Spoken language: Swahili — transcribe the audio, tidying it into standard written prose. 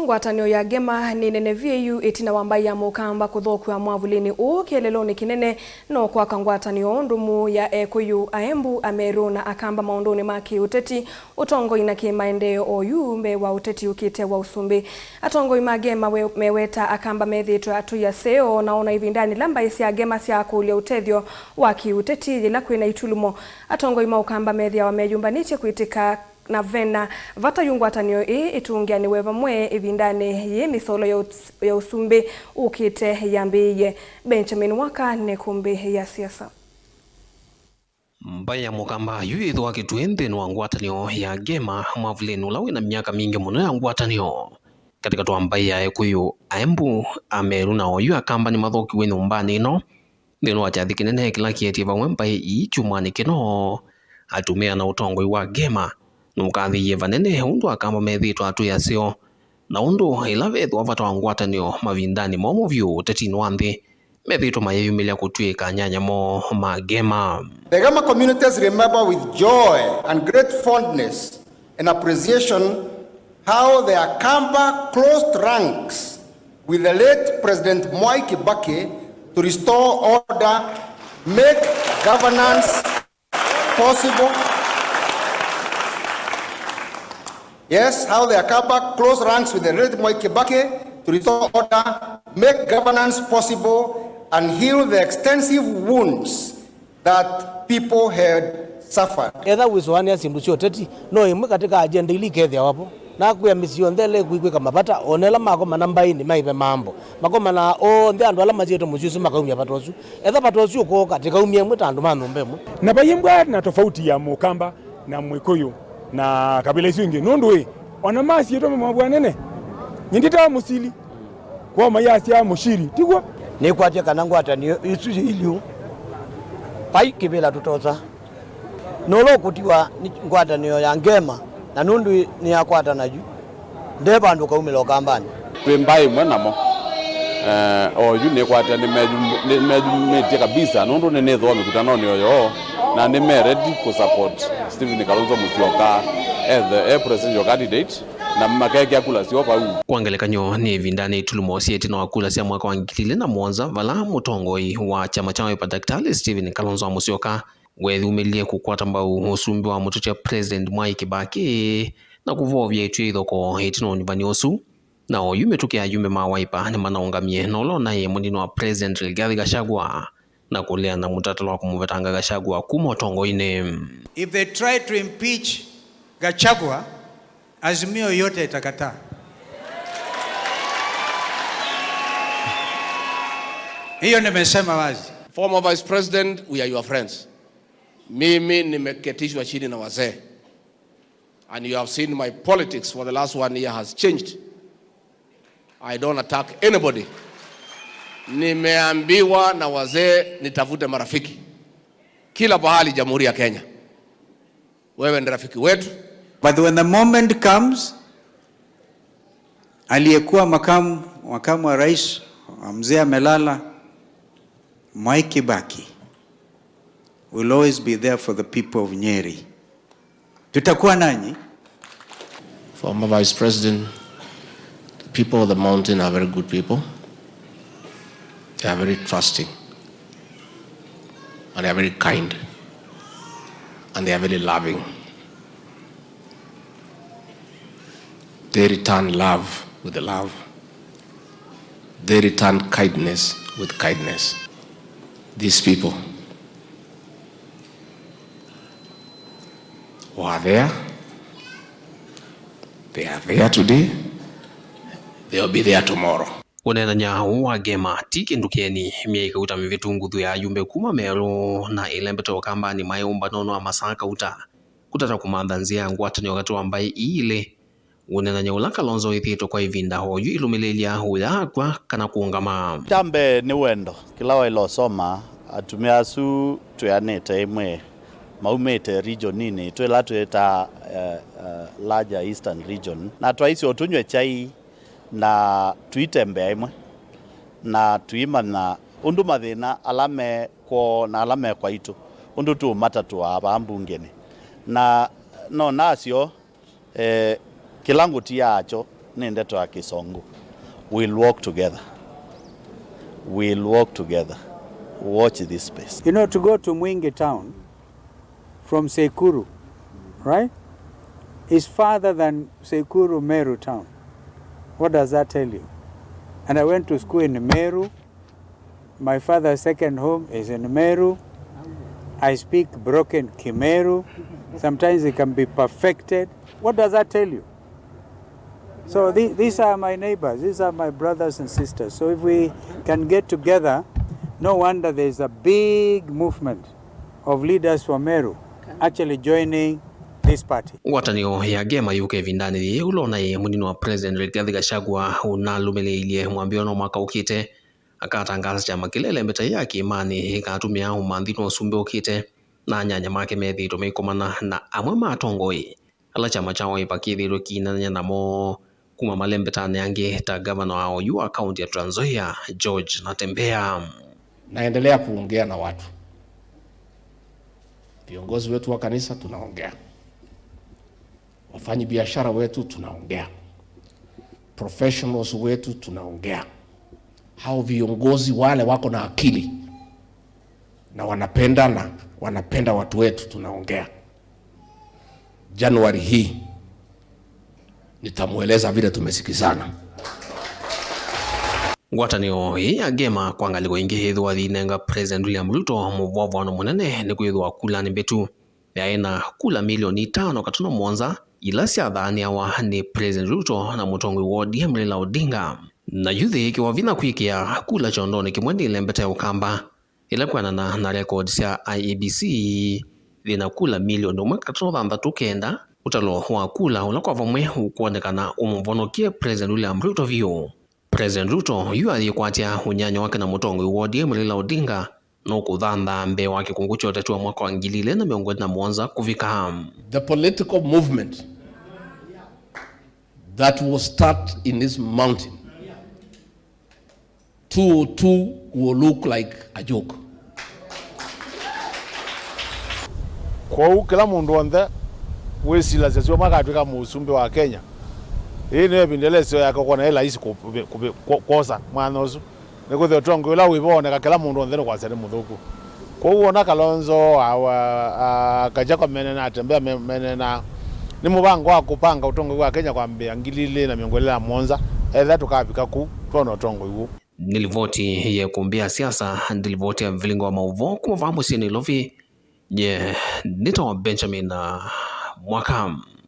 Ngwatanio ya Gema ni nene VAU itina wambai ya mukamba kuthokwa mwavulini kieleloni kinene no kwa kangwatanio ndumu ya Ekuyu Aembu Ameru na akamba maondoni maki uteti utongo ina kimaendeo oyu mbe wa uteti ukite wa usumbi atongo ima Gema meweta akamba methitwa atu ya seo naona ivindani lamba isi ya Gema sia kulia utethio wa kiuteti ila kwina itulumo atongo ima ukamba methia wameyumbaniche kuitika na vena vata yungwatanio itungiani weva mwe ivindane ye misolo ya usumbi ukite yambiye Benjamin Waka ne kumbi ya siasa mbaya mukamba yuithwa kitwende no ngwatanio ya Gema mwavulini ula wina miaka mingi muno ya ngwatanio katika twambai ya Ekuyu Aembu Ameru na oyu akamba ni mathoki we nyumbani no ndino wachathi kinene kila kietie vamwe mbai ichumani kino atumia na utongoi wa Gema nukathi yevanene undu akamba methitwa atu yasio na undu ila vethwa vata wa ngwatanio mavindani momo vyu tetini wanthi methitwa mayeyumilia kutwika nyanya mo ma Gema. The Gema communities remember with joy and great fondness and appreciation how the Akamba closed ranks with the late President Mwai Kibaki to restore order, make governance possible. Yes, how the Akamba close ranks with the late Mwai Kibaki to restore order, make governance possible, and heal the extensive wounds that people had suffered. Either wiswani asimbucio teti no imwe katika agenda ili kethia wapo na kuya misio ndele kuikwika mapata onela mako manamba ini maipe mambo mako mana o nde andu ala majeto mujusu makaumia patosu etha patosu ko katika umia mwetandu manumbemo na bayimbwa na tofauti ya Mukamba na Mwikuyu na kabila isingi nondwe ona masi yeto mabwanene nyindita musili kwa mayasi ya mushiri tigwa ni kwatia kanangwatanio isu ilio pai kibila tutoza nolo kutiwa ngwatanio ya Gema na nundu ni akwata naju nde bandu kaumilo kambani kwembai mwanamo oyu ni kwata ni meju kabisa nundu ni netho mikutano ni oyo na ni ready ku support Stephen Kalonzo Musyoka as the presidential candidate na makeke akula sio pa kwangelekanyo ni vindani tulumo sieti na wakula sia mwaka wa 2007 vala mutongoi wa chama cha Daktari Stephen Kalonzo Musyoka wethumilie kukwata mbau usumbi wa mututia President Mwai Kibaki na kuvovya itwithoko itino nyumbani osu na oyu metukia yume mawaipa ni manaungamie nolo na ye munino wa President Rigathi Gachagua na kulea na mutatalo wa kumuvetanga Gachagua kuma tongoine. If they try to impeach Gachagua, Azimio yote itakataa. Hiyo nimesema wazi. Former Vice President, we are your friends. Mimi nimeketishwa chini na wazee. And you have seen my politics for the last 1 year has changed. I don't attack anybody. Nimeambiwa na wazee nitafute marafiki kila pahali Jamhuri ya Kenya. Wewe ni rafiki wetu. But when the moment comes, aliyekuwa makamu wa rais mzee amelala, Mwai Kibaki will always be there for the people of Nyeri. Tutakuwa nanyi. Former Vice President, the people of the mountain are very good people. They are very trusting. And they are very kind. And they are very loving. They return love with love. They return kindness with kindness. These people who are there, they are there today, they will be there tomorrow. Unena nyahu wa Gema tiki ndukeni mieka uta mivetunguthu ya yumbe kuma Meru na ilembeto kambani mayumba nono wa masaka uta kutata kumandhanzia ngwatanio wakati wambai ile unena nyaula Kalonzo ithito kwa ivinda hoyu ilumilelia huya kwa kana kuungama chambe ni wendo kila wailo soma atumia su tuyanete imwe maumete region nini tuela tueta larger eastern region na twaisi otunywe chai na tuitembe imwe na tuima na undu mathina alame kwa itu undu tu matatu aba ambungene na no nasio kilango tiacho Ndeto ya Kisongo. We'll work together. Watch this space. You know, to go to Mwingi town from Sekuru, right, is farther than Sekuru Meru town. What does that tell you? And I went to school in Meru. My father's second home is in Meru. I speak broken Kimeru. Sometimes it can be perfected. What does that tell you? So these are my neighbors. These are my brothers and sisters. So if we can get together, no wonder there's a big movement of leaders from Meru actually joining this party. Ngwatanio ya Gema yuke vindani ulona ye munino wa President Rigathi Gachagua unalumelilie mwambiono mwaka ukite akatangaza chama kilele mbeta yake imani ikatumia umandhino usumbe ukite na nyanya make methito meikomana na amwe matongoi ala chama chao ipakithiro kinanya namo kuma malembetane yange ta governor wao yu county ya Trans Nzoia George Natembeya. Naendelea kuongea na watu, viongozi wetu wa kanisa tunaongea, wafanyi biashara wetu tunaongea, professionals wetu tunaongea, hao viongozi wale wako na akili na wanapenda watu wetu tunaongea. Januari hii nitamueleza vile tumesikizana. Ngwatanio ya Gema kwangaliko ingi hithwa thinenga President William Ruto muvovano munene ni kwithwa kula ni mbetu yaena kula milioni 5 katuno mwanza ila siathania wa ni President Ruto na mutongo wa ODM Raila Odinga na yuthi ikiwa vina kwikia kula chondoni kimwendile mbete ya Ukamba ila kwanana na records ya IEBC thina kula milioni 1.3 utalo wa kula ulakwa vamwe ukuonekana umuvonokie President William Ruto vio. President Ruto yu alikwatia unyanyo wake na mutongo wa ODM Raila Odinga no kuthanda mbe wake kungucho tatu wa mwaka wa 2021 kufika. The political movement that will start in this mountain 202 will look like a joke. Kwa kila mundu wanthe wesila sesio makatwika musumbi wa Kenya. Hii ni bindeleso yako kwa na ila isi kosa mwana usu niko the tongo ila wibone kila mundu wanthe kwa sere muthuku. Kwa uona Kalonzo awa Gachagua menena atembea menena ni mubango wa kupanga utongo wa Kenya kwa mbia ngilile na miongolela monza etha tukafika ku twana tongo iwo. Nilivoti ya kumbia siasa nilivoti ya vilingo wa mauvo kumfahamu sini lovi nito Benjamin Mwakam.